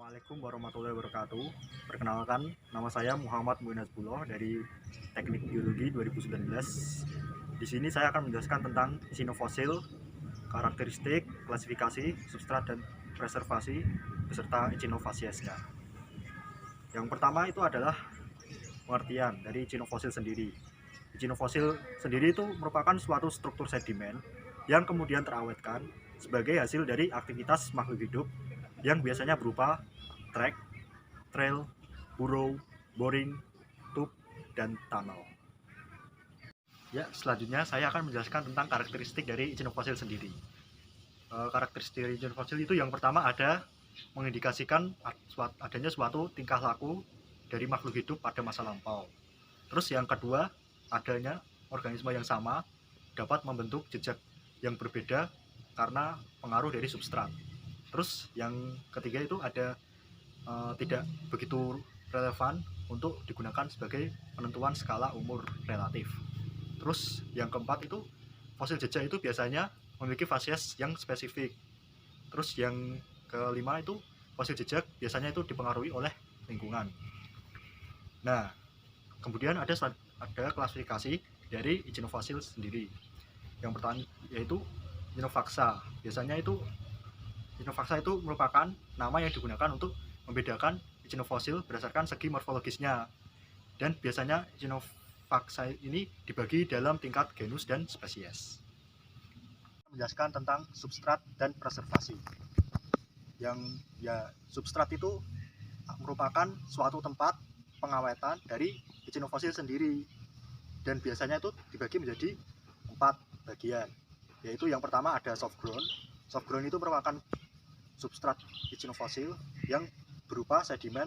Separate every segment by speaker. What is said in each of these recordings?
Speaker 1: Assalamualaikum warahmatullahi wabarakatuh. Perkenalkan, nama saya Muhammad Muinazbullah dari Teknik Biologi 2019. Di sini saya akan menjelaskan tentang echinofosil, karakteristik, klasifikasi, substrat dan preservasi beserta echinofasieska. Yang pertama itu adalah pengertian dari echinofosil sendiri. Echinofosil sendiri itu merupakan suatu struktur sedimen yang kemudian terawetkan sebagai hasil dari aktivitas makhluk hidup yang biasanya berupa trek, trail, burrow, boring, tube, dan tunnel. Ya, selanjutnya saya akan menjelaskan tentang karakteristik dari echinofosil sendiri. Karakteristik dari echinofosil itu yang pertama ada mengindikasikan adanya suatu tingkah laku dari makhluk hidup pada masa lampau. Terus yang kedua, adanya organisme yang sama dapat membentuk jejak yang berbeda karena pengaruh dari substrat. Terus yang ketiga itu ada tidak begitu relevan untuk digunakan sebagai penentuan skala umur relatif. Terus yang keempat itu fosil jejak itu biasanya memiliki fasies yang spesifik. Terus yang kelima itu fosil jejak biasanya itu dipengaruhi oleh lingkungan. Nah, kemudian ada klasifikasi dari echinofosil sendiri. Yang pertama yaitu Echinofaxa. Biasanya itu Echinofaxa itu merupakan nama yang digunakan untuk membedakan echinofosil berdasarkan segi morfologisnya. Dan biasanya Echinofaxa ini dibagi dalam tingkat genus dan spesies. Menjelaskan tentang substrat dan preservasi. Yang substrat itu merupakan suatu tempat pengawetan dari echinofosil sendiri. Dan biasanya itu dibagi menjadi 4 bagian. Yaitu yang pertama ada soft ground. Soft ground itu merupakan substrat echinofosil yang berupa sedimen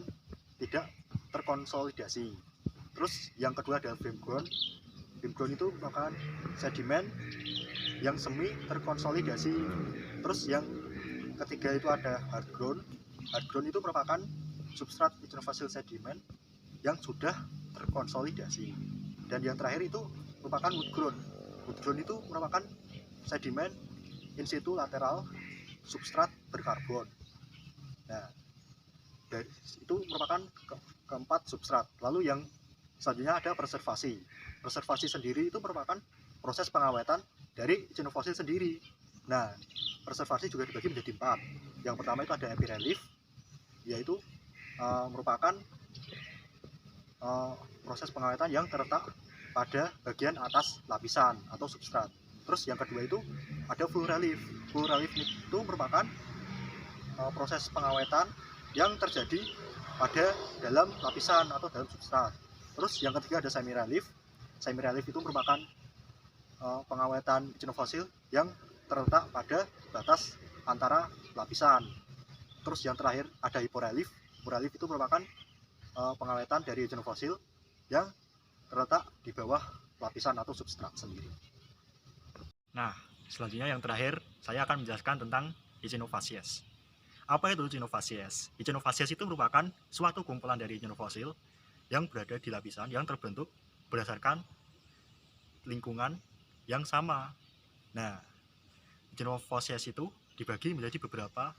Speaker 1: tidak terkonsolidasi. Terus yang kedua ada film ground. Film ground itu merupakan sedimen yang semi terkonsolidasi. Terus yang ketiga itu ada hard ground. Hard ground itu merupakan substrat echinofosil sedimen yang sudah terkonsolidasi. Dan yang terakhir itu merupakan wood ground. Wood ground itu merupakan sedimen in situ lateral substrat berkarbon. Nah, itu merupakan keempat substrat. Lalu yang selanjutnya ada preservasi. Preservasi sendiri itu merupakan proses pengawetan dari echinofosil sendiri. Nah, preservasi juga dibagi menjadi 4. Yang pertama itu ada epirelief, yaitu merupakan proses pengawetan yang terletak pada bagian atas lapisan atau substrat. Terus yang kedua itu ada full relief. Full relief itu merupakan proses pengawetan yang terjadi pada dalam lapisan atau dalam substrat. Terus yang ketiga ada semi relief. Semi relief itu merupakan pengawetan echinofosil yang terletak pada batas antara lapisan. Terus yang terakhir ada hyporelief. Hyporelief itu merupakan pengawetan dari echinofosil yang terletak di bawah lapisan atau substrat sendiri. Nah, selanjutnya yang terakhir, saya akan menjelaskan tentang echinofasies. Apa itu echinofasies? Echinofasies itu merupakan suatu kumpulan dari echinofosil yang berada di lapisan yang terbentuk berdasarkan lingkungan yang sama. Nah, echinofasies itu dibagi menjadi beberapa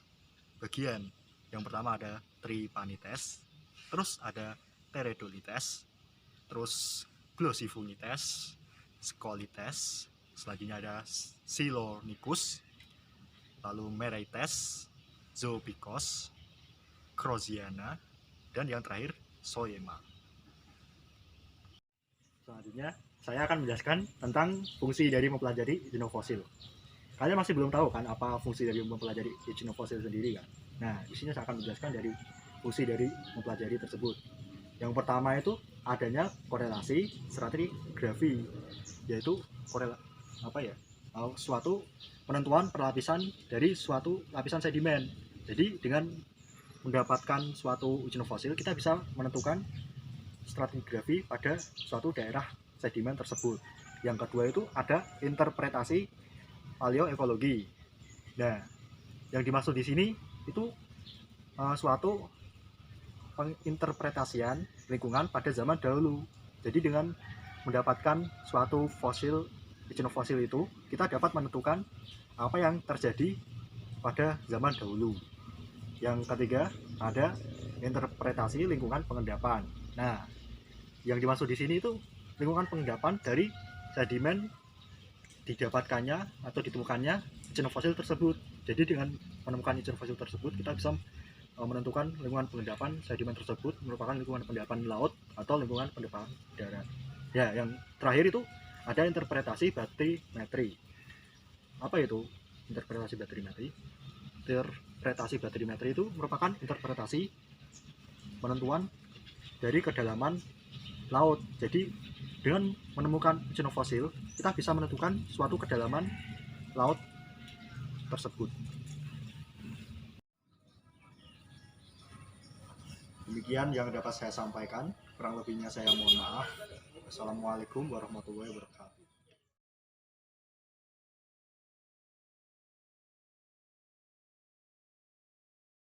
Speaker 1: bagian. Yang pertama ada Tripanites, terus ada Teredolites, terus Glossifunites, Scolites, selanjutnya ada Silornicus, lalu Mereites, Zoopicos, Croziana, dan yang terakhir Soema. Selanjutnya saya akan menjelaskan tentang fungsi dari mempelajari echinofosil. Kalian masih belum tahu kan apa fungsi dari mempelajari echinofosil sendiri kan? Nah, di sini saya akan menjelaskan dari fungsi dari mempelajari tersebut. Yang pertama itu adanya korelasi stratigrafi, yaitu suatu penentuan perlapisan dari suatu lapisan sedimen. Jadi dengan mendapatkan suatu echinofosil kita bisa menentukan stratigrafi pada suatu daerah sedimen tersebut. Yang kedua itu ada interpretasi paleoekologi. Nah, yang dimaksud di sini itu suatu penginterpretasian lingkungan pada zaman dahulu. Jadi dengan mendapatkan suatu fosil echinofosil itu, kita dapat menentukan apa yang terjadi pada zaman dahulu. Yang ketiga ada interpretasi lingkungan pengendapan. Nah, yang dimaksud di sini itu lingkungan pengendapan dari sedimen didapatkannya atau ditemukannya ijen fosil tersebut. Jadi dengan menemukan ijen fosil tersebut, kita bisa menentukan lingkungan pengendapan sedimen tersebut merupakan lingkungan pengendapan laut atau lingkungan pengendapan darat. Ya, yang terakhir itu ada interpretasi batrimetri. Apa itu interpretasi batrimetri? Interpretasi batrimetri itu merupakan interpretasi penentuan dari kedalaman laut. Jadi dengan menemukan ijen fosil, kita bisa menentukan suatu kedalaman laut tersebut. Demikian yang dapat saya sampaikan, kurang lebihnya saya mohon maaf. Assalamualaikum warahmatullahi wabarakatuh.